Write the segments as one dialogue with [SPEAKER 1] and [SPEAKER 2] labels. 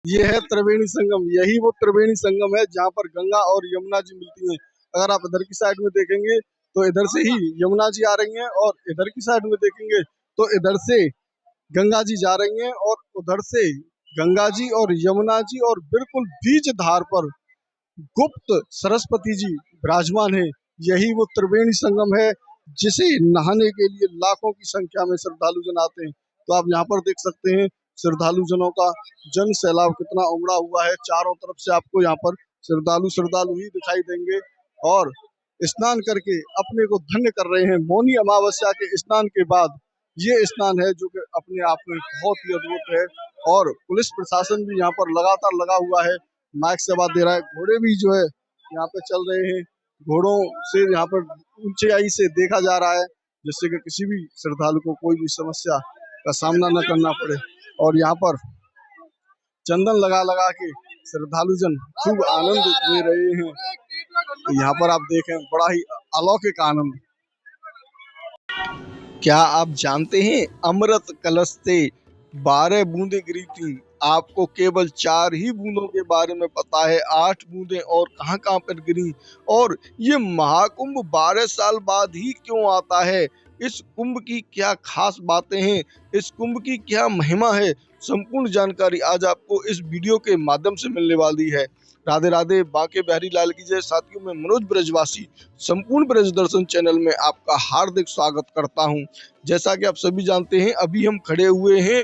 [SPEAKER 1] ये है त्रिवेणी संगम। यही वो त्रिवेणी संगम है जहाँ पर गंगा और यमुना जी मिलती हैं। अगर आप इधर की साइड में देखेंगे तो इधर से ही यमुना जी आ रही हैं, और इधर की साइड में देखेंगे तो इधर से गंगा जी जा रही हैं, और उधर से गंगा जी और यमुना जी, और बिल्कुल बीच धार पर गुप्त सरस्वती जी विराजमान है। यही वो त्रिवेणी संगम है जिसे नहाने के लिए लाखों की संख्या में श्रद्धालु जन आते हैं। तो आप यहाँ पर देख सकते हैं श्रद्धालु जनों का जन सैलाब कितना उमड़ा हुआ है। चारों तरफ से आपको यहाँ पर श्रद्धालु श्रद्धालु ही दिखाई देंगे, और स्नान करके अपने को धन्य कर रहे हैं। मौनी अमावस्या के स्नान के बाद ये स्नान है जो कि अपने आप में बहुत ही अद्भुत है। और पुलिस प्रशासन भी यहाँ पर लगातार लगा हुआ है, माइक से आवाज दे रहा है। घोड़े भी जो है यहाँ पे चल रहे हैं। घोड़ों से यहाँ पर ऊंचाई से देखा जा रहा है, जिससे कि किसी भी श्रद्धालु को कोई भी समस्या का सामना न करना पड़े। और यहाँ पर चंदन लगा लगा के श्रद्धालु जन खूब आनंद ले रहे हैं। तो यहाँ पर आप देखें बड़ा ही अलौकिक आनंद। क्या आप जानते हैं अमृत कलश से 12 बूंदें गिरी थी? आपको केवल 4 ही बूंदों के बारे में पता है, 8 बूंदें और कहां कहां पर गिरी। और ये महाकुंभ 12 साल बाद ही क्यों आता है? इस कुंभ की क्या खास बातें हैं? इस कुंभ की क्या महिमा है? संपूर्ण जानकारी आज आपको इस वीडियो के माध्यम से मिलने वाली है। राधे राधे, बांके बिहारी लाल की जय। साथियों, मैं मनोज ब्रजवासी संपूर्ण ब्रज दर्शन चैनल में आपका हार्दिक स्वागत करता हूं। जैसा कि आप सभी जानते हैं, अभी हम खड़े हुए हैं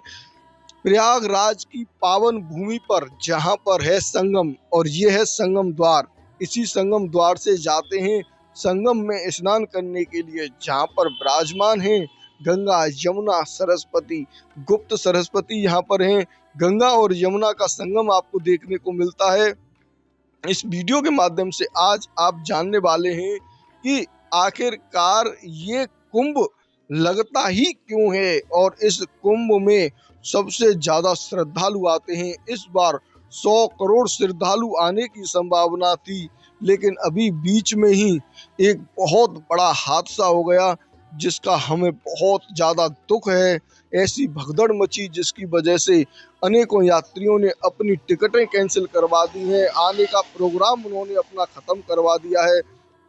[SPEAKER 1] प्रयागराज की पावन भूमि पर, जहां पर है संगम, और ये है संगम द्वार। इसी संगम द्वार से जाते हैं संगम में स्नान करने के लिए, जहां पर विराजमान है गंगा, यमुना, सरस्वती। गुप्त सरस्वती यहाँ पर हैं। गंगा और यमुना का संगम आपको देखने को मिलता है। इस वीडियो के माध्यम से आज आप जानने वाले हैं कि आखिरकार ये कुंभ लगता ही क्यों है, और इस कुंभ में सबसे ज्यादा श्रद्धालु आते हैं। इस बार 100 करोड़ श्रद्धालु आने की संभावना थी, लेकिन अभी बीच में ही एक बहुत बड़ा हादसा हो गया, जिसका हमें बहुत ज्यादा दुख है। ऐसी भगदड़ मची जिसकी वजह से अनेकों यात्रियों ने अपनी टिकटें कैंसिल करवा दी हैं। आने का प्रोग्राम उन्होंने अपना खत्म करवा दिया है।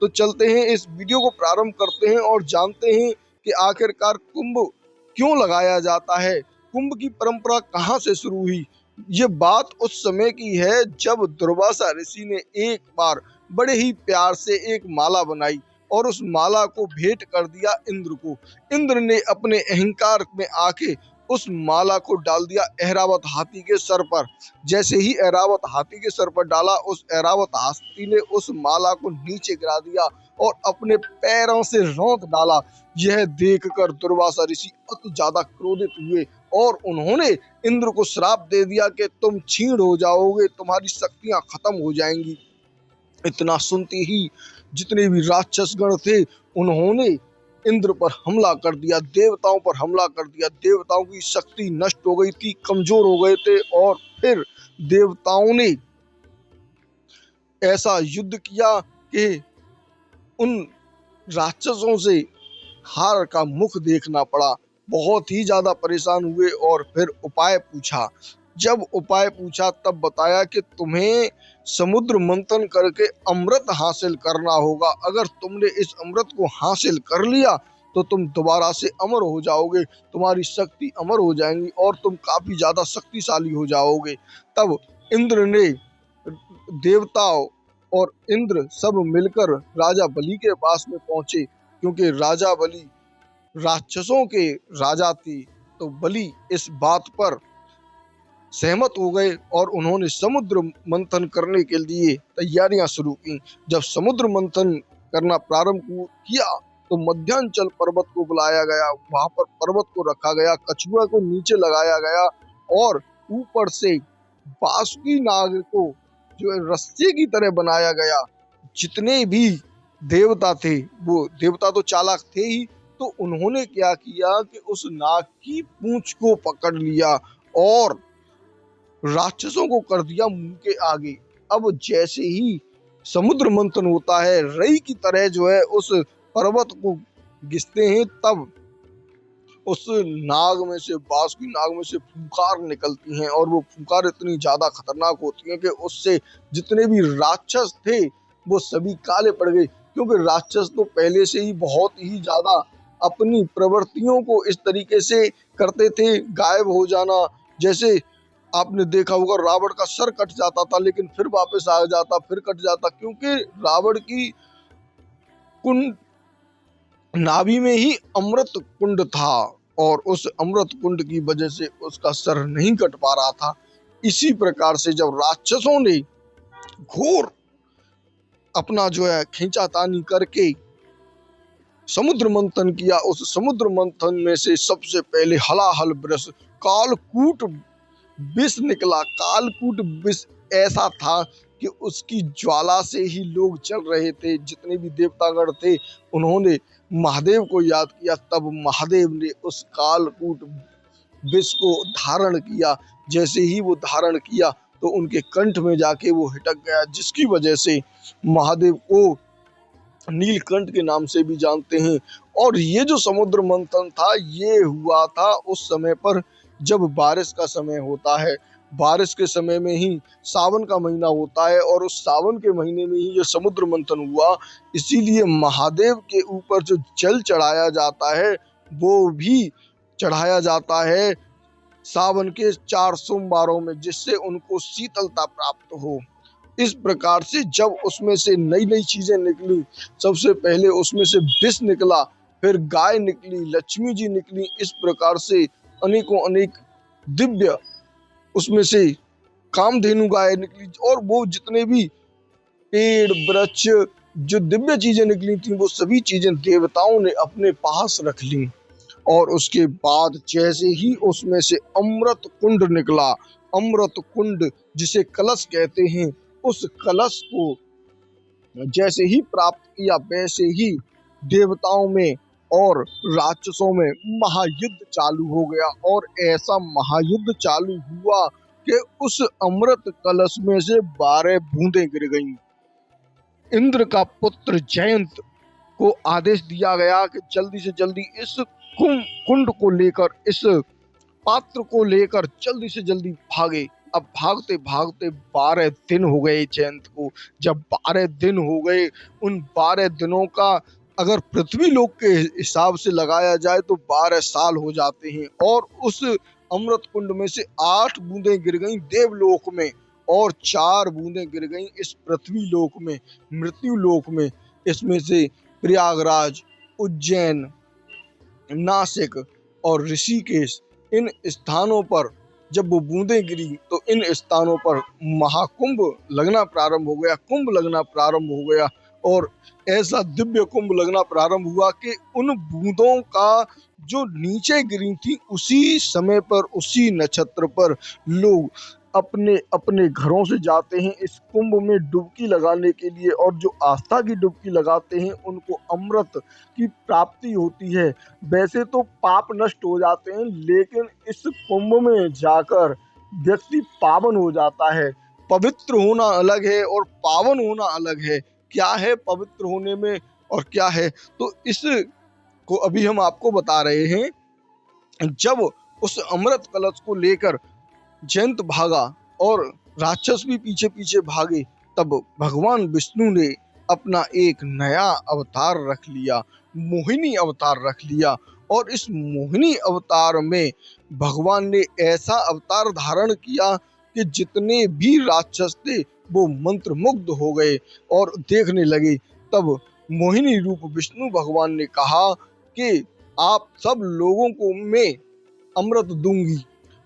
[SPEAKER 1] तो चलते हैं, इस वीडियो को प्रारंभ करते हैं और जानते हैं कि आखिरकार कुंभ क्यों लगाया जाता है, कुंभ की परंपरा कहां से शुरू हुई। ये बात उस समय की है जब दुर्वासा ऋषि ने एक बार बड़े ही प्यार से एक माला बनाई और उस माला को भेंट कर दिया इंद्र को। इंद्र ने अपने अहंकार में आके उस माला को डाल दिया ऐरावत हाथी के सर पर। जैसे ही ऐरावत हाथी के सर पर डाला, उस ऐरावत हाथी ने उस माला को नीचे गिरा दिया और अपने पैरों से रौंद डाला। यह देखकर दुर्वासा ऋषि अति ज्यादा क्रोधित हुए और उन्होंने इंद्र को श्राप दे दिया कि तुम क्षीण हो जाओगे, तुम्हारी शक्तियां खत्म हो जाएंगी। इतना सुनते ही जितने भी राक्षसगण थे, उन्होंने इंद्र पर हमला कर दिया, देवताओं पर हमला कर दिया। देवताओं की शक्ति नष्ट हो गई थी, कमजोर हो गए थे, और फिर देवताओं ने ऐसा युद्ध किया कि उन राक्षसों से हार का मुख देखना पड़ा। बहुत ही ज्यादा परेशान हुए और फिर उपाय पूछा। जब उपाय पूछा तब बताया कि तुम्हें समुद्र मंथन करके अमृत हासिल करना होगा। अगर तुमने इस अमृत को हासिल कर लिया तो तुम दोबारा से अमर हो जाओगे, तुम्हारी शक्ति अमर हो जाएंगी और तुम काफी ज्यादा शक्तिशाली हो जाओगे। तब इंद्र ने, देवताओं और इंद्र सब मिलकर राजा बलि के पास में पहुंचे, क्योंकि राजा बलि राक्षसों के राजा थे। तो बलि इस बात पर सहमत हो गए और उन्होंने समुद्र मंथन करने के लिए तैयारियां शुरू की। जब समुद्र मंथन करना प्रारंभ किया तो मध्यांचल पर्वत को बुलाया गया, वहां पर पर्वत को रखा गया, कछुआ को नीचे लगाया गया और ऊपर से बासुकी नाग को जो रस्सी की तरह बनाया गया। जितने भी देवता थे, वो देवता तो चालाक थे ही, तो उन्होंने क्या किया कि उस नाग की पूंछ को पकड़ लिया और राक्षसों को कर दिया मुंह के आगे। अब जैसे ही समुद्र मंथन होता है, रई की तरह जो है उस पर्वत को घिसते हैं, तब उस नाग में से, बासुकी नाग में से फुंकार निकलती हैं और वो फुंकार इतनी ज्यादा खतरनाक होती है कि उससे जितने भी राक्षस थे वो सभी काले पड़ गए, क्योंकि राक्षस तो पहले से ही बहुत ही ज्यादा अपनी प्रवृत्तियों को इस तरीके से करते थे, गायब हो जाना। जैसे आपने देखा होगा, रावण का सर कट जाता था लेकिन फिर वापस आ जाता, फिर कट जाता, क्योंकि रावण की कुंड नाभि में ही अमृत कुंड था और उस अमृत कुंड की वजह से उसका सर नहीं कट पा रहा था। इसी प्रकार से जब राक्षसों ने घोर अपना जो है खींचातानी करके समुद्र मंथन किया, उस समुद्र मंथन में से सबसे पहले हलाहल वृष कालकूट विष निकला। कालकूट विष ऐसा था कि उसकी ज्वाला से ही लोग चल रहे थे। जितने भी देवतागण थे उन्होंने महादेव को याद किया, तब महादेव ने उस कालकूट विष को धारण किया। जैसे ही वो धारण किया तो उनके कंठ में जाके वो हिटक गया, जिसकी वजह से महादेव को नीलकंठ के नाम से भी जानते हैं। और ये जो समुद्र मंथन था ये हुआ था उस समय पर जब बारिश का समय होता है। बारिश के समय में ही सावन का महीना होता है और उस सावन के महीने में ही ये समुद्र मंथन हुआ। इसीलिए महादेव के ऊपर जो जल चढ़ाया जाता है वो भी चढ़ाया जाता है सावन के 4 सोमवारों में, जिससे उनको शीतलता प्राप्त हो। इस प्रकार से जब उसमें से नई नई चीजें निकली, सबसे पहले उसमें से विष निकला, फिर गाय निकली, लक्ष्मी जी निकली, इस प्रकार से अनेकों अनेक दिव्य उसमें से कामधेनु गाय निकली। और वो जितने भी पेड़ वृक्ष जो दिव्य चीजें निकली थी वो सभी चीजें देवताओं ने अपने पास रख ली। और उसके बाद जैसे ही उसमें से अमृत कुंड निकला, अमृत कुंड जिसे कलश कहते हैं, उस कलश को जैसे ही प्राप्त किया वैसे ही देवताओं में और राक्षसों में महायुद्ध चालू हो गया। और ऐसा महायुद्ध चालू हुआ कि उस अमृत कलश में से 12 बूंदें गिर गईं। इंद्र का पुत्र जयंत को आदेश दिया गया कि जल्दी से जल्दी इस कुंड को लेकर, इस पात्र को लेकर जल्दी से जल्दी भागे। अब भागते भागते 12 दिन हो गए जयंत को। जब 12 दिन हो गए, उन 12 दिनों का अगर पृथ्वी लोक के हिसाब से लगाया जाए तो 12 साल हो जाते हैं। और उस अमृत कुंड में से 8 बूंदें गिर गईं देवलोक में और 4 बूंदें गिर गईं इस पृथ्वी लोक में, मृत्यु लोक में। इसमें से प्रयागराज, उज्जैन, नासिक और ऋषिकेश, इन स्थानों पर जब वो बूंदें गिरी तो इन स्थानों पर महाकुंभ लगना प्रारंभ हो गया, कुंभ लगना प्रारंभ हो गया। और ऐसा दिव्य कुंभ लगना प्रारंभ हुआ कि उन बूंदों का जो नीचे गिरी थी उसी समय पर, उसी नक्षत्र पर लोग अपने अपने घरों से जाते हैं इस कुंभ में डुबकी लगाने के लिए। और जो आस्था की डुबकी लगाते हैं उनको अमृत की प्राप्ति होती है। वैसे तो पाप नष्ट हो जाते हैं, लेकिन इस कुंभ में जाकर व्यक्ति पावन हो जाता है। पवित्र होना अलग है और पावन होना अलग है। क्या है पवित्र होने में और क्या है, तो इस को अभी हम आपको बता रहे हैं। जब उस अमृत कलश को लेकर जयंत भागा और राक्षस भी पीछे पीछे भागे, तब भगवान विष्णु ने अपना एक नया अवतार रख लिया, मोहिनी अवतार रख लिया। और इस मोहिनी अवतार में भगवान ने ऐसा अवतार धारण किया कि जितने भी राक्षस थे वो मंत्र मुग्ध हो गए और देखने लगे। तब मोहिनी रूप विष्णु भगवान ने कहा कि आप सब लोगों को मैं अमृत दूंगी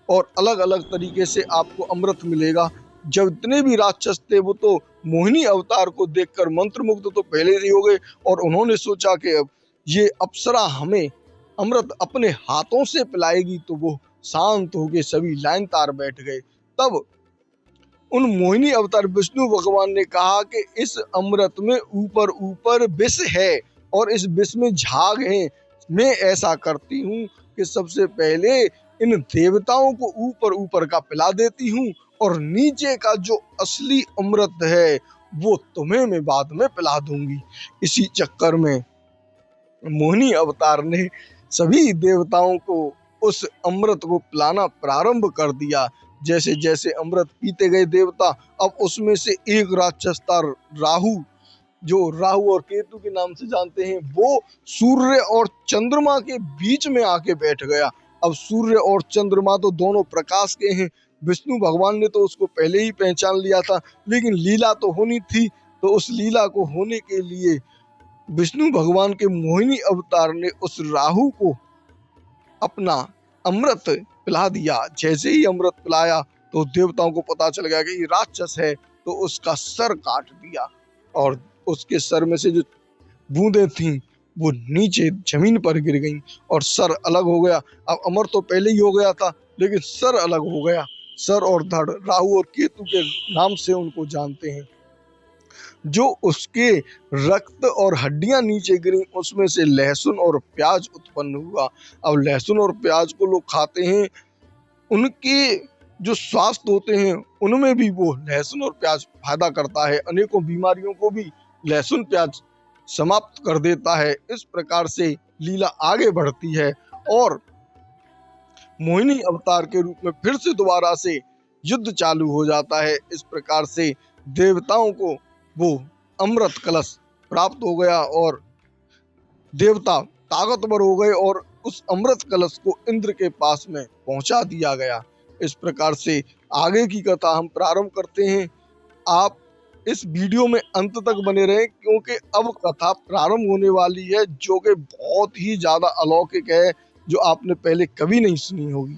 [SPEAKER 1] और अलग अलग तरीके से आपको अमृत मिलेगा। जब इतने भी राक्षस थे वो तो मोहिनी अवतार को देखकर मंत्रमुग्ध तो पहले ही हो गए और उन्होंने सोचा कि अब ये अप्सरा हमें अमृत अपने हाथों से पिलाएगी, तो वो शांत हो गए, सभी लाइन तार बैठ गए। तब उन मोहिनी अवतार विष्णु भगवान ने कहा कि इस अमृत में ऊपर ऊपर विष है और इस विष में झाग है। मैं ऐसा करती हूँ कि सबसे पहले इन देवताओं को ऊपर ऊपर का पिला देती हूँ और नीचे का जो असली अमृत है वो तुम्हें मैं बाद में पिला दूंगी। इसी चक्कर में मोहिनी अवतार ने सभी देवताओं को उस अमृत को पिलाना प्रारंभ कर दिया। जैसे जैसे अमृत पीते गए देवता, अब उसमें से एक राक्षस था राहु, जो राहु और केतु के नाम से जानते हैं, वो सूर्य और चंद्रमा के बीच में आके बैठ गया। अब सूर्य और चंद्रमा तो दोनों प्रकाश के हैं, विष्णु भगवान ने तो उसको पहले ही पहचान लिया था, लेकिन लीला तो होनी थी। तो उस लीला को होने के लिए विष्णु भगवान के मोहिनी अवतार ने उस राहु को अपना अमृत पिला दिया। जैसे ही अमृत पिलाया तो देवताओं को पता चल गया कि ये राक्षस है, तो उसका सर काट दिया और उसके सर में से जो बूंदें थीं वो नीचे जमीन पर गिर गईं और सर अलग हो गया। अब अमर तो पहले ही हो गया था, लेकिन सर अलग हो गया। सर और धड़ राहु और केतु के नाम से उनको जानते हैं। जो उसके रक्त और हड्डियां नीचे गिरी, उसमें से लहसुन और प्याज उत्पन्न हुआ। अब लहसुन और प्याज को लोग खाते हैं, उनके जो स्वास्थ्य होते हैं उनमें भी वो लहसुन और प्याज फायदा करता है। अनेकों बीमारियों को भी लहसुन प्याज समाप्त कर देता है। इस प्रकार से लीला आगे बढ़ती है और मोहिनी अवतार के रूप में फिर से दोबारा से युद्ध चालू हो जाता है। इस प्रकार से देवताओं को वो अमृत कलश प्राप्त हो गया और देवता ताकतवर हो गए और उस अमृत कलश को इंद्र के पास में पहुंचा दिया गया। इस प्रकार से आगे की कथा हम प्रारंभ करते हैं। आप इस वीडियो में अंत तक बने रहें, क्योंकि अब कथा प्रारंभ होने वाली है जो कि बहुत ही ज्यादा अलौकिक है, जो आपने पहले कभी नहीं सुनी होगी।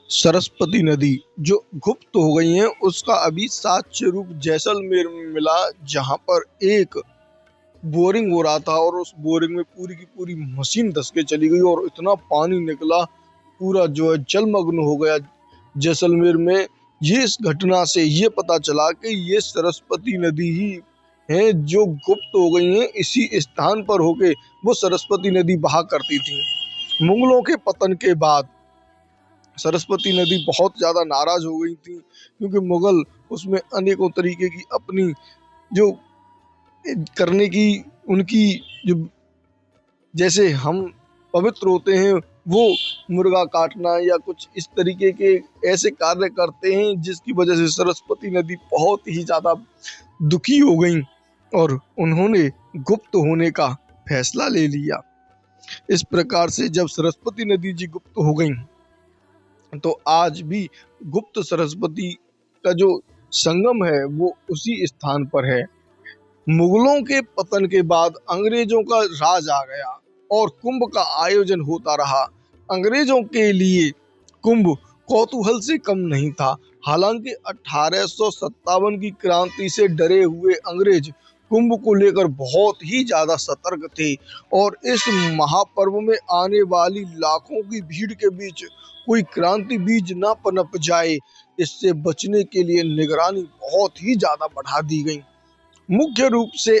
[SPEAKER 1] सरस्वती नदी जो गुप्त हो गई है, उसका अभी साक्ष्य रूप जैसलमेर में मिला, जहां पर एक बोरिंग हो रहा था और उस बोरिंग में पूरी की पूरी मशीन धंस के चली गई और इतना पानी निकला, पूरा जो है जलमग्न हो गया जैसलमेर में। ये इस घटना से ये पता चला कि ये सरस्वती नदी ही है जो गुप्त हो गई है। इसी स्थान पर होके वो सरस्वती नदी बहा करती थी। मुगलों के पतन के बाद सरस्वती नदी बहुत ज्यादा नाराज हो गई थी, क्योंकि मुगल उसमें अनेकों तरीके की अपनी जो करने की उनकी जो, जैसे हम पवित्र होते हैं वो मुर्गा काटना या कुछ इस तरीके के ऐसे कार्य करते हैं, जिसकी वजह से सरस्वती नदी बहुत ही ज्यादा दुखी हो गई और उन्होंने गुप्त होने का फैसला ले लिया। इस प्रकार से जब सरस्वती नदी जी गुप्त हो गई, तो आज भी गुप्त सरस्वती का जो संगम है वो उसी स्थान पर है। मुगलों के पतन के बाद अंग्रेजों का राज आ गया और कुंभ का आयोजन होता रहा। अंग्रेजों के लिए कुंभ कौतूहल से कम नहीं था। हालांकि 1857 की क्रांति से डरे हुए अंग्रेज कुंभ को लेकर बहुत ही ज्यादा सतर्क थे और इस महापर्व में आने वाली लाखों की भीड़ के बीच कोई क्रांति बीज न पनप जाए, इससे बचने के लिए निगरानी बहुत ही ज्यादा बढ़ा दी गई। मुख्य रूप से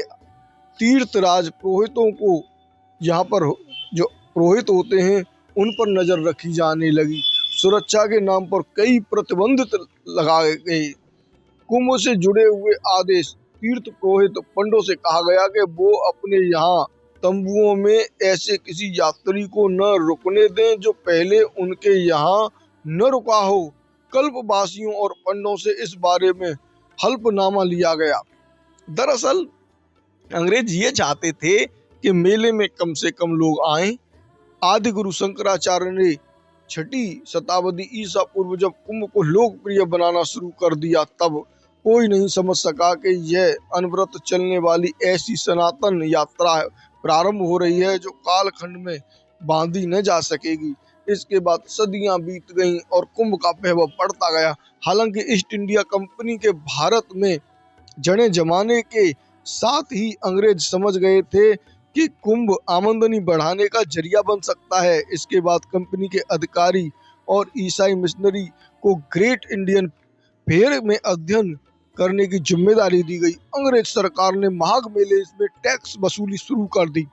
[SPEAKER 1] तीर्थराज पुरोहितों को, यहाँ पर जो पुरोहित होते हैं उन पर नजर रखी जाने लगी। सुरक्षा के नाम पर कई प्रतिबंध लगाए गए। कुंभ से जुड़े हुए आदेश तीर्थ पुरोहित पंडों से कहा गया कि वो अपने यहाँ तंबुओं में ऐसे किसी यात्री को न रुकने दें जो पहले उनके यहाँ न रुका हो। कल्पवासियों और पंडों से इस बारे में हल्फनामा लिया गया। दरअसल अंग्रेज ये चाहते थे कि मेले में कम से कम लोग आएं। आदि गुरु शंकराचार्य ने 6ठी शताब्दी ईसा पूर्व जब कुंभ को लोकप्रिय बनाना शुरू कर दिया, तब कोई नहीं समझ सका कि यह अनवरत चलने वाली ऐसी सनातन यात्रा प्रारंभ हो रही है जो कालखंड में बांधी न जा सकेगी। इसके बाद सदियां बीत गईं और कुंभ का वैभव बढ़ता गया। हालांकि ईस्ट इंडिया कंपनी के भारत में जड़ें जमाने के साथ ही अंग्रेज समझ गए थे कि कुंभ आमदनी बढ़ाने का जरिया बन सकता है। इसके बाद कंपनी के अधिकारी और ईसाई मिशनरी को ग्रेट इंडियन फेयर में अध्ययन करने की जिम्मेदारी दी गई। अंग्रेज सरकार ने माघ मेले में टैक्स वसूली शुरू कर दी।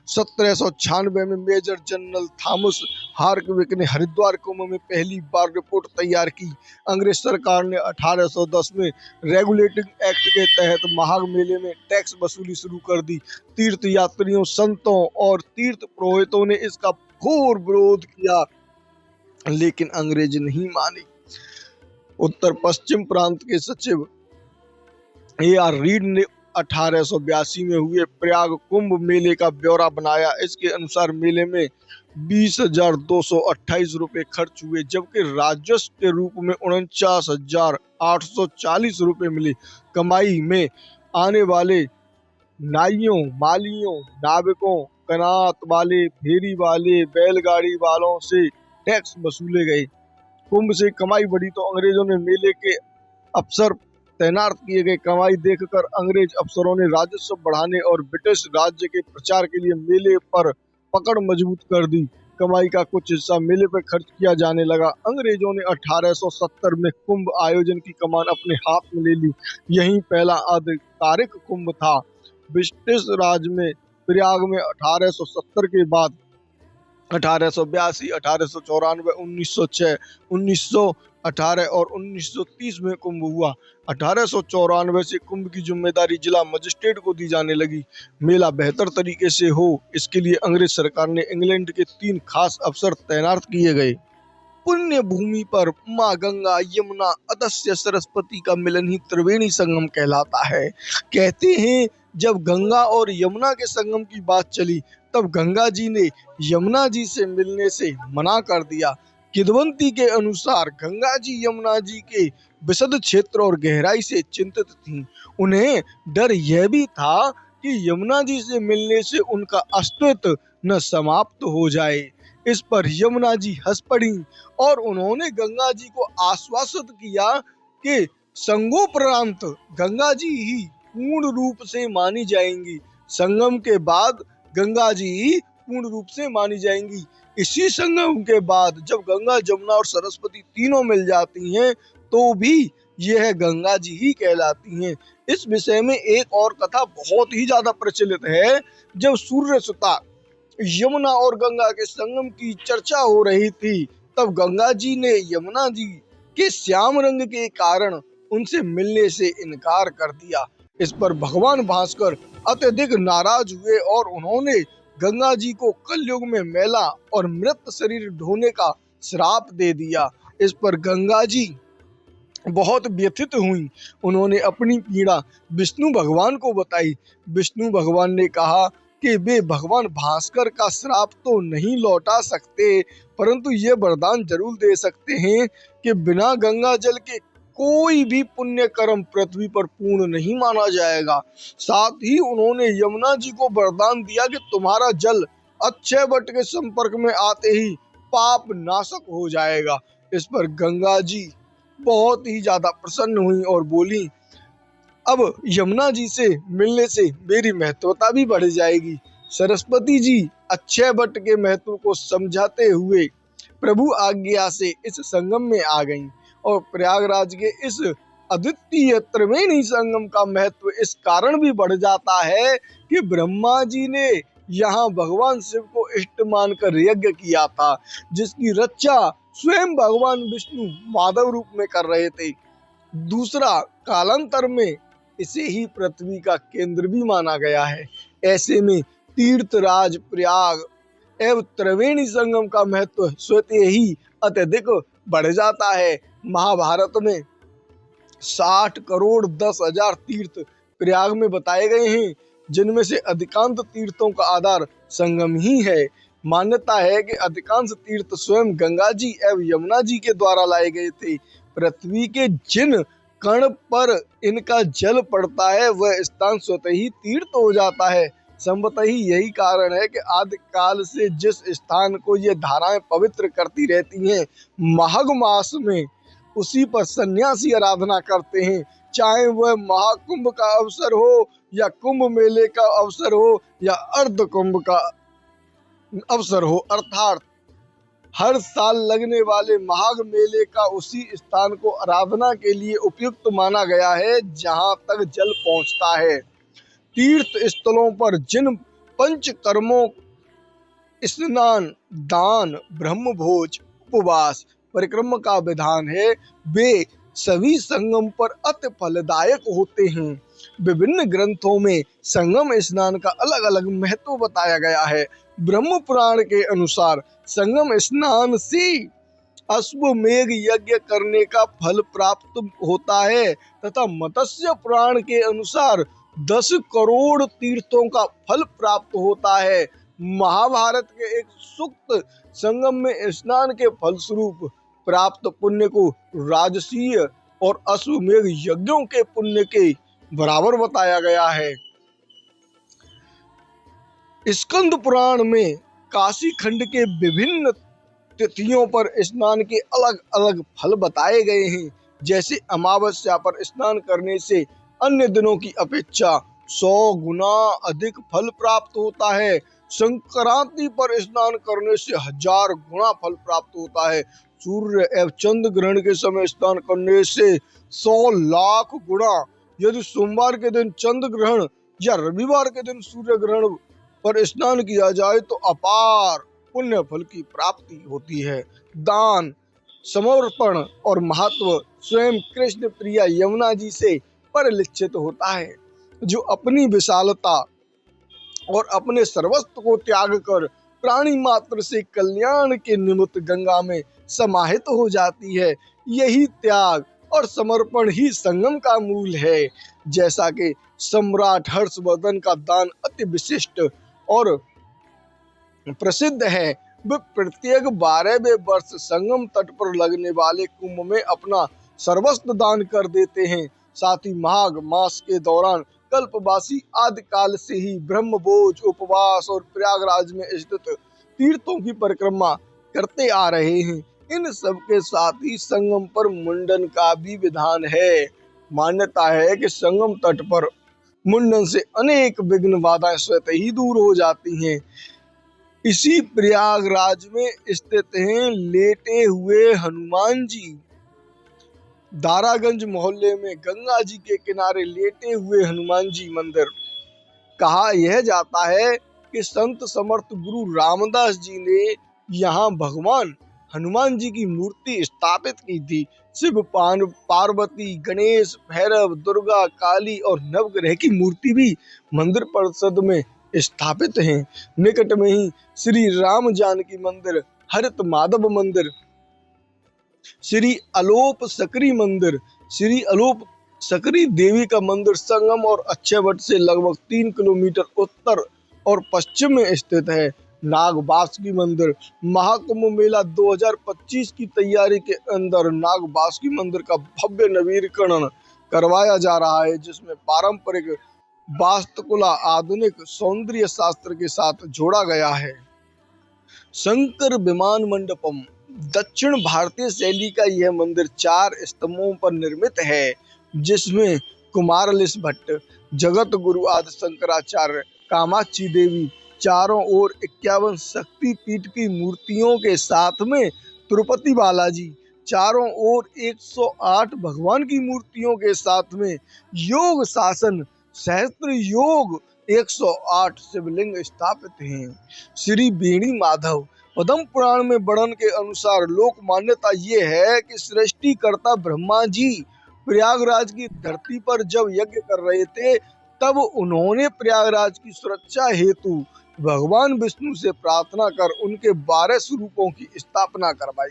[SPEAKER 1] 1796 में मेजर जनरल थॉमस हार्कविक ने हरिद्वार कुंभ में पहली बार रिपोर्ट तैयार की। अंग्रेज सरकार ने 1810 में रेगुलेटिंग एक्ट के तहत माघ मेले में टैक्स वसूली शुरू कर दी। तीर्थ यात्रियों, संतों और तीर्थ पुरोहितों ने इसका घोर विरोध किया, लेकिन अंग्रेज नहीं माने। उत्तर पश्चिम प्रांत के सचिव A.R. रीड ने 1882 में हुए प्रयाग कुंभ मेले का ब्यौरा बनाया। इसके अनुसार मेले में 20,228 रुपए खर्च हुए, जबकि राजस्व के रूप में 49,840 रुपए मिले। कमाई में आने वाले नाइयों, मालियों, नाविकों, कनात वाले, फेरी वाले, बैलगाड़ी वालों से टैक्स वसूले गए। कुंभ से कमाई बढ़ी तो अंग्रेजों ने मेले के अफसर तैनात किए गए। कमाई देखकर अंग्रेज अफसरों ने राजस्व बढ़ाने और ब्रिटिश राज्य के प्रचार के लिए मेले पर पकड़ मजबूत कर दी। कमाई का कुछ हिस्सा मेले पर खर्च किया जाने लगा। अंग्रेजों ने 1870 में कुंभ आयोजन की कमान अपने हाथ में ले ली। यही पहला आधिकारिक कुंभ था। ब्रिटिश राज में प्रयाग में 1870 के बाद 1882, 1894, 1906, 1918 और 1930 में कुंभ हुआ। 1894 से कुंभ की जिम्मेदारी जिला मजिस्ट्रेट को दी जाने लगी। मेला बेहतर तरीके से हो, इसके लिए अंग्रेज सरकार ने इंग्लैंड के 3 खास अफसर तैनात किए गए। पुण्य भूमि पर माँ गंगा, यमुना, अगस्त्य, सरस्वती का मिलन ही त्रिवेणी संगम कहलाता है। कहते हैं जब गंगा और यमुना के संगम की बात चली, तब गंगा जी ने यमुना जी से मिलने से मना कर दिया। किदवंती के अनुसार गंगा जी यमुना जी के विशद क्षेत्र और गहराई से चिंतित थीं। उन्हें डर यह भी था कि यमुना जी से मिलने से उनका अस्तित्व न समाप्त हो जाए। इस पर यमुना जी हंस पड़ी और उन्होंने गंगा जी को आश्वासित किया कि संगोपरांत गंगा जी ही पूर्ण रूप से मानी जाएंगी। संगम के बाद गंगा जी ही पूर्ण रूप से मानी जाएंगी। इसी संगम के बाद जब गंगा, जमुना और सरस्वती तीनों मिल जाती हैं, तो भी यह गंगा जी ही कहलाती हैं। इस विषय में एक और कथा बहुत ही ज्यादा प्रचलित है। जब सूर्य सुता यमुना और गंगा के संगम की चर्चा हो रही थी, तब गंगा जी ने यमुना जी के श्याम रंग के कारण उनसे मिलने से इनकार कर दिया। इस पर भगवान भास्कर अत्यधिक नाराज हुए और उन्होंने गंगा जी को कलयुग में मैला और मृत शरीर ढोने का श्राप दे दिया। इस पर गंगा जी बहुत व्यथित हुई। उन्होंने अपनी पीड़ा विष्णु भगवान को बताई। विष्णु भगवान ने कहा कि वे भगवान भास्कर का श्राप तो नहीं लौटा सकते, परंतु ये वरदान जरूर दे सकते हैं कि बिना गंगा जल के कोई भी पुण्य कर्म पृथ्वी पर पूर्ण नहीं माना जाएगा। साथ ही उन्होंने यमुना जी को वरदान दिया कि तुम्हारा जल अक्षय वट के संपर्क में आते ही पाप नाशक हो जाएगा। इस पर गंगा जी बहुत ही ज्यादा प्रसन्न हुई और बोली, अब यमुना जी से मिलने से मेरी महत्वता भी बढ़ जाएगी। सरस्वती जी अक्षय वट के महत्व को समझाते हुए प्रभु आज्ञा से इस संगम में आ गईं और प्रयागराज के इस अद्वितीय त्रिवेणी संगम का महत्व इस कारण भी बढ़ जाता है कि ब्रह्मा जी ने यहाँ भगवान शिव को इष्ट मानकर यज्ञ किया था, जिसकी रक्षा स्वयं भगवान विष्णु माधव रूप में कर रहे थे। दूसरा, कालांतर में इसे ही पृथ्वी का केंद्र भी माना गया है। ऐसे में तीर्थराज प्रयाग एवं त्रिवेणी संगम का महत्व स्वतः ही अत्यधिक बढ़ जाता है। महाभारत में 60 करोड़ 10,000 तीर्थ प्रयाग में बताए गए हैं, जिनमें से अधिकांश तीर्थों का आधार संगम ही है। मान्यता है कि अधिकांश तीर्थ स्वयं गंगा जी एवं यमुना जी के द्वारा लाए गए थे। पृथ्वी के जिन कण पर इनका जल पड़ता है, वह स्थान स्वतः ही तीर्थ हो जाता है। संभवतः ही यही कारण है कि आदि काल से जिस स्थान को ये धाराएं पवित्र करती रहती हैं, माघ मास में उसी पर सन्यासी आराधना करते हैं। चाहे वह महाकुंभ का अवसर हो या कुंभ मेले का अवसर हो या अर्ध कुंभ का अवसर हो, अर्थात हर साल लगने वाले माघ मेले का उसी स्थान को आराधना के लिए उपयुक्त माना गया है जहां तक जल पहुंचता है। तीर्थ स्थलों पर जिन पंच कर्मों स्नान, दान, ब्रह्मभोज, उपवास, परिक्रमा का विधान है, वे सभी संगम पर अति फलदायक होते हैं। विभिन्न ग्रंथों में संगम स्नान का अलग अलग महत्व बताया गया है। ब्रह्म पुराण के अनुसार संगम स्नान से अश्वमेध यज्ञ करने का फल प्राप्त होता है तथा मत्स्य पुराण के अनुसार 10 करोड़ तीर्थों का फल प्राप्त होता है। महाभारत के एक सूक्त संगम में स्नान के फलस्वरूप प्राप्त पुण्य को राजसीय और अश्वमेध यज्ञों के पुण्य के बराबर बताया गया है। स्कंद पुराण में काशी खंड के विभिन्न तिथियों पर स्नान के अलग अलग फल बताए गए हैं। जैसे अमावस्या पर स्नान करने से अन्य दिनों की अपेक्षा 100 गुना अधिक फल प्राप्त होता है। संक्रांति पर स्नान करने से 1000 गुना फल प्राप्त होता है। सूर्य एवं चंद्र ग्रहण के समय स्नान करने से 100 लाख गुना, यदि सोमवार के दिन चंद्र ग्रहण या रविवार के दिन सूर्य ग्रहण पर स्नान किया जाए तो अपार पुण्य फल की प्राप्ति होती है। दान, समर्पण और महत्व स्वयं कृष्ण प्रिया यमुना जी से परिलक्षित होता है, जो अपनी विशालता और अपने सर्वस्व को त्याग कर प्राणी मात्र से कल्याण के निमित्त गंगा में समाहित हो जाती है। यही त्याग और समर्पण ही संगम का मूल है। जैसा कि सम्राट हर्षवर्धन का दान अति विशिष्ट और प्रसिद्ध है, वे प्रत्येक 12वें वर्ष संगम तट पर लगने वाले कुंभ में अपना सर्वस्व दान कर देते हैं। साथ ही माघ मास के दौरान कल्पवासी आदि काल से ही ब्रह्मभोज, उपवास और प्रयागराज में स्थित तीर्थों की परिक्रमा करते आ रहे हैं। इन सब के साथ ही संगम पर मुंडन का भी विधान है। मान्यता है कि संगम तट पर मुंडन से अनेक विघ्न बाधाएं स्वतः ही दूर हो जाती हैं। इसी प्रयागराज में स्थित हैं लेटे हुए हनुमान जी। दारागंज मोहल्ले में गंगा जी के किनारे लेटे हुए हनुमान जी मंदिर। कहा यह जाता है कि संत समर्थ गुरु रामदास जी ने यहाँ भगवान हनुमान जी की मूर्ति स्थापित की थी। शिव, पार्वती, गणेश, भैरव, दुर्गा, काली और नवग्रह की मूर्ति भी मंदिर परिसर में स्थापित हैं। निकट में ही श्री राम जानकी मंदिर, हरित माधव मंदिर, श्री अलोप सकरी मंदिर, श्री अलोप सकरी देवी का मंदिर संगम और अक्षयवट से लगभग 3 किलोमीटर उत्तर और पश्चिम में स्थित है। नागबासुकी मंदिर। महाकुंभ मेला 2025 की तैयारी के अंदर नागबासुकी मंदिर का भव्य नवीनीकरण करवाया जा रहा है, जिसमें पारंपरिक वास्तुकला आधुनिक सौंदर्य शास्त्र के साथ जोड़ा गया है। शंकर विमान मंडपम। दक्षिण भारतीय शैली का यह मंदिर 4 स्तंभों पर निर्मित है, जिसमें कुमारलिस भट्ट, जगत गुरु आदि शंकराचार्य, कामाक्षी देवी, चारों ओर 51 शक्ति पीठ की मूर्तियों के साथ में तिरुपति बालाजी, चारों ओर 108 भगवान की मूर्तियों के साथ में योग शासन, सहस्त्र योग, 108 शिवलिंग स्थापित हैं। श्री बेणी माधव। पद्म पुराण में वर्णन के अनुसार लोक मान्यता ये है कि सृष्टिकर्ता ब्रह्मा जी प्रयागराज की धरती पर जब यज्ञ कर रहे थे, तब उन्होंने प्रयागराज की सुरक्षा हेतु भगवान विष्णु से प्रार्थना कर उनके 12 स्वरूपों की स्थापना करवाई।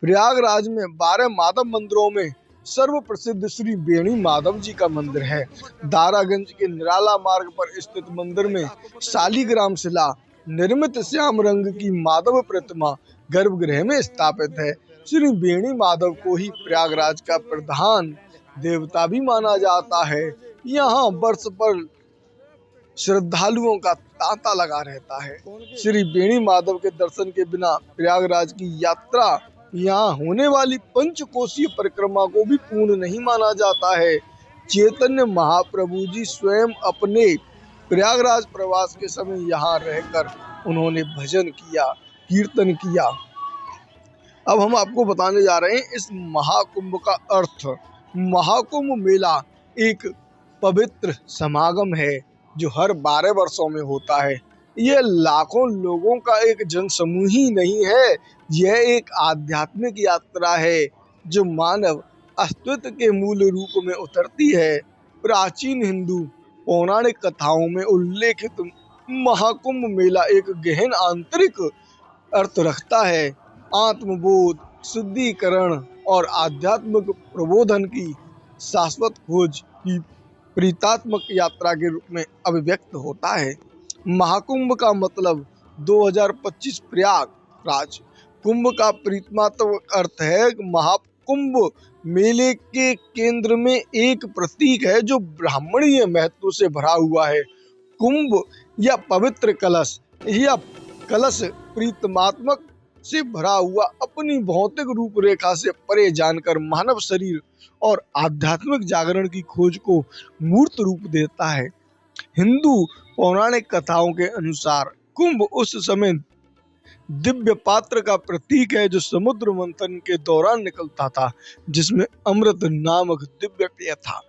[SPEAKER 1] प्रयागराज में 12 माधव मंदिरों में सर्व प्रसिद्ध श्री बेणी माधव जी का मंदिर है। दारागंज के निराला मार्ग पर स्थित मंदिर में शालीग्राम शिला निर्मित श्याम रंग की माधव प्रतिमा गर्भगृह में स्थापित है। श्री बेणी माधव को ही प्रयागराज का प्रधान देवता भी माना जाता है। यहाँ वर्ष पर श्रद्धालुओं का तांता लगा रहता है। श्री बेणी माधव के दर्शन के बिना प्रयागराज की यात्रा, यहाँ होने वाली पंचकोशीय परिक्रमा को भी पूर्ण नहीं माना जाता है। चैतन्य महाप्रभु जी स्वयं अपने प्रयागराज प्रवास के समय यहाँ रहकर उन्होंने भजन किया, कीर्तन किया। अब हम आपको बताने जा रहे हैं इस महाकुंभ का अर्थ। महाकुंभ मेला एक पवित्र समागम है जो हर 12 वर्षों में होता है। यह लाखों लोगों का एक जनसमूह ही नहीं है, यह एक आध्यात्मिक यात्रा है जो मानव अस्तित्व के मूल रूप में उतरती है। प्राचीन हिंदू पौराणिक कथाओं में उल्लेखित महाकुंभ मेला एक गहन आंतरिक अर्थ रखता है। आत्मबोध, शुद्धिकरण और आध्यात्मिक प्रबोधन की शाश्वत खोज की प्रीतात्मक यात्रा के रूप में अभिव्यक्त होता है। महाकुंभ का मतलब 2025 प्रयागराज कुंभ का प्रीतिमात्मक अर्थ है। महाकुंभ मेले के केंद्र में एक प्रतीक है जो ब्राह्मणीय महत्व से भरा हुआ है। कुंभ या पवित्र कलश, यह कलश प्रीतमात्मक से भरा हुआ अपनी भौतिक रूपरेखा से परे जानकर मानव शरीर और आध्यात्मिक जागरण की खोज को मूर्त रूप देता है। हिंदू पौराणिक कथाओं के अनुसार कुंभ उस समय दिव्य पात्र का प्रतीक है जो समुद्र मंथन के दौरान निकलता था, जिसमें अमृत नामक दिव्य पेय था।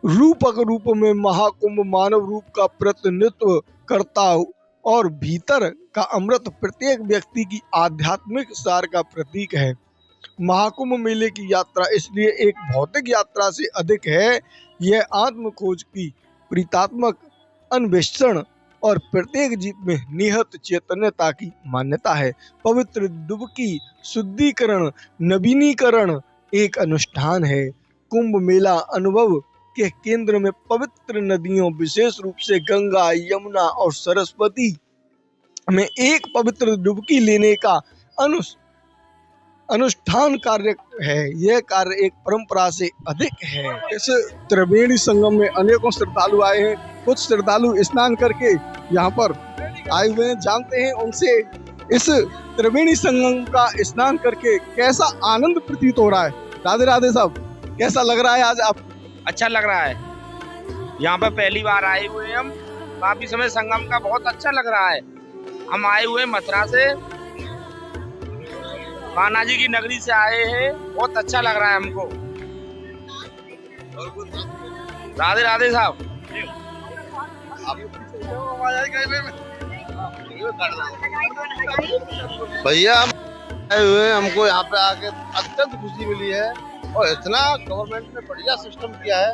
[SPEAKER 1] रूपक रूप में महाकुंभ मानव रूप का प्रतिनिधित्व करता और भीतर का अमृत प्रत्येक व्यक्ति की आध्यात्मिक सार का प्रतीक है। महाकुंभ मेले की यात्रा इसलिए एक भौतिक यात्रा से अधिक है। यह आत्म खोज की प्रीतात्मक अन्वेषण और प्रत्येक जीव में निहित चैतन्यता की मान्यता है। पवित्र डुबकी, शुद्धिकरण, नवीनीकरण एक अनुष्ठान है। कुंभ मेला अनुभव के केंद्र में पवित्र नदियों, विशेष रूप से गंगा, यमुना और सरस्वती में एक पवित्र डुबकी लेने का अनुष्ठान कार्य है। यह कार्य एक परंपरा से अधिक है। इस त्रिवेणी संगम में अनेकों श्रद्धालु आए हैं। कुछ श्रद्धालु स्नान करके यहाँ पर आए हुए हैं। जानते हैं उनसे इस त्रिवेणी संगम का स्नान करके कैसा आनंद प्रतीत हो रहा है। राधे राधे साहब, कैसा लग रहा है आज आप?
[SPEAKER 2] अच्छा लग रहा है। यहाँ पे पहली बार आए हुए हैं हम। काफी समय संगम का बहुत अच्छा लग रहा है। हम आए हुए मथुरा से, कान्हा जी की नगरी से आए हैं। बहुत अच्छा लग रहा है हमको। राधे राधे साहब।
[SPEAKER 3] भैया हम आए हुए, हमको यहाँ पे आके अत्यंत खुशी मिली है और इतना गवर्नमेंट ने बढ़िया सिस्टम किया है।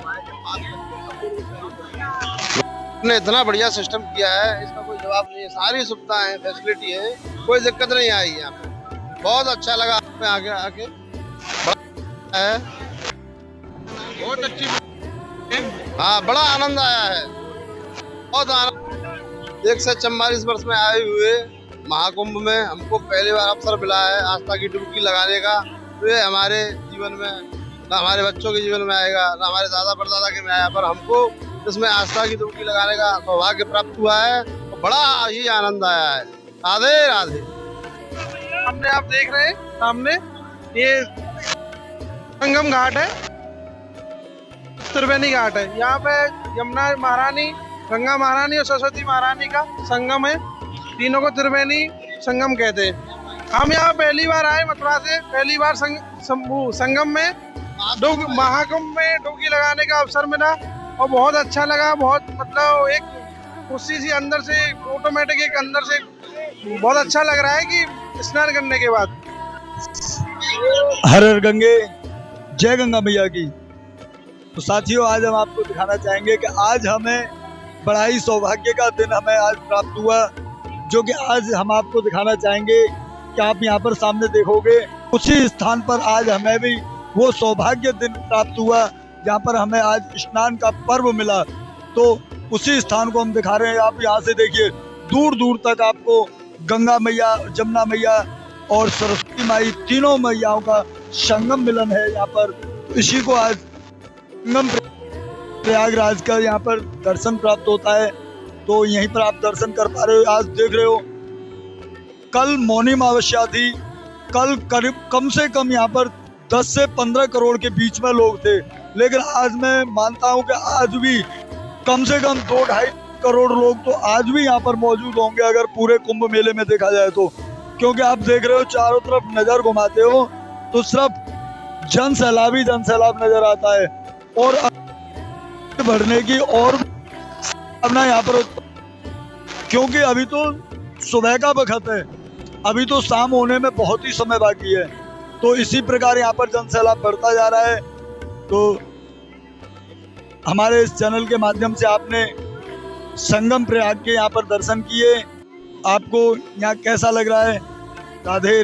[SPEAKER 3] ने इतना बढ़िया सिस्टम किया है, इसका कोई जवाब नहीं है। सारी सुविधाएं, फैसिलिटी है, कोई दिक्कत नहीं आई यहाँ पे। बहुत अच्छा लगा आगे आके, है बहुत अच्छी। हाँ, बड़ा आनंद आया है, बहुत आनंद। 144 वर्ष में आए हुए महाकुंभ में हमको पहली बार अवसर मिला है आस्था की डुबकी लगाने का। तो ये हमारे जीवन में, ना हमारे बच्चों के जीवन में आएगा, ना हमारे दादा परदादा के में आया, पर हमको इसमें आस्था की डुबकी लगाने का सौभाग्य प्राप्त हुआ है। तो बड़ा ही आनंद आया है। राधे राधे।
[SPEAKER 4] सामने आप देख रहे हैं, सामने ये संगम घाट है, त्रिवेणी घाट है। यहाँ पे यमुना महारानी, गंगा महारानी और सरस्वती महारानी का संगम है। तीनों को त्रिवेणी संगम कहते हैं। हम यहाँ पहली बार आए मथुरा से, पहली बार संगम में महाकुंभ में डुबकी लगाने का अवसर मिला और बहुत अच्छा लगा। बहुत मतलब एक खुशी सी अंदर से, ऑटोमेटिक एक अंदर से बहुत अच्छा लग रहा है कि स्नान करने के बाद।
[SPEAKER 5] हर हर गंगे, जय गंगा मैया की। तो साथियों, आज हम आपको दिखाना चाहेंगे कि आज हमें बड़ा ही सौभाग्य का दिन हमें आज प्राप्त हुआ, जो कि आज हम आपको दिखाना चाहेंगे कि आप यहाँ पर सामने देखोगे। उसी स्थान पर आज हमें भी वो सौभाग्य दिन प्राप्त हुआ जहाँ पर हमें आज स्नान का पर्व मिला। तो उसी स्थान को हम दिखा रहे हैं। आप यहाँ से देखिए, दूर दूर तक आपको गंगा मैया, जमुना मैया और सरस्वती माई, तीनों मैयाओं का संगम मिलन है यहाँ पर। इसी को आज संगम प्रयागराज का यहाँ पर दर्शन प्राप्त होता है। तो यहीं पर आप दर्शन कर पा रहे हो। आज देख रहे हो, कल मौनी अमावस्या थी। कल करीब कम से कम यहाँ पर 10 से 15 करोड़ के बीच में लोग थे, लेकिन आज मैं मानता हूँ कि आज भी कम से कम 2-2.5 करोड़ लोग तो आज भी यहाँ पर मौजूद होंगे, अगर पूरे कुंभ मेले में देखा जाए तो। क्योंकि आप देख रहे हो, चारों तरफ नजर घुमाते हो तो सिर्फ जन सैलाब ही जन सैलाब नजर आता है और बढ़ने की और अपना यहाँ पर, क्योंकि अभी तो सुबह का वक्त है, अभी तो शाम होने में बहुत ही समय बाकी है। तो इसी प्रकार यहाँ पर जन सैलाब बढ़ता जा रहा है तो हमारे इस चैनल के माध्यम से आपने संगम प्रयाग के यहाँ पर दर्शन किए, आपको यहाँ कैसा लग रहा है? राधे राधे।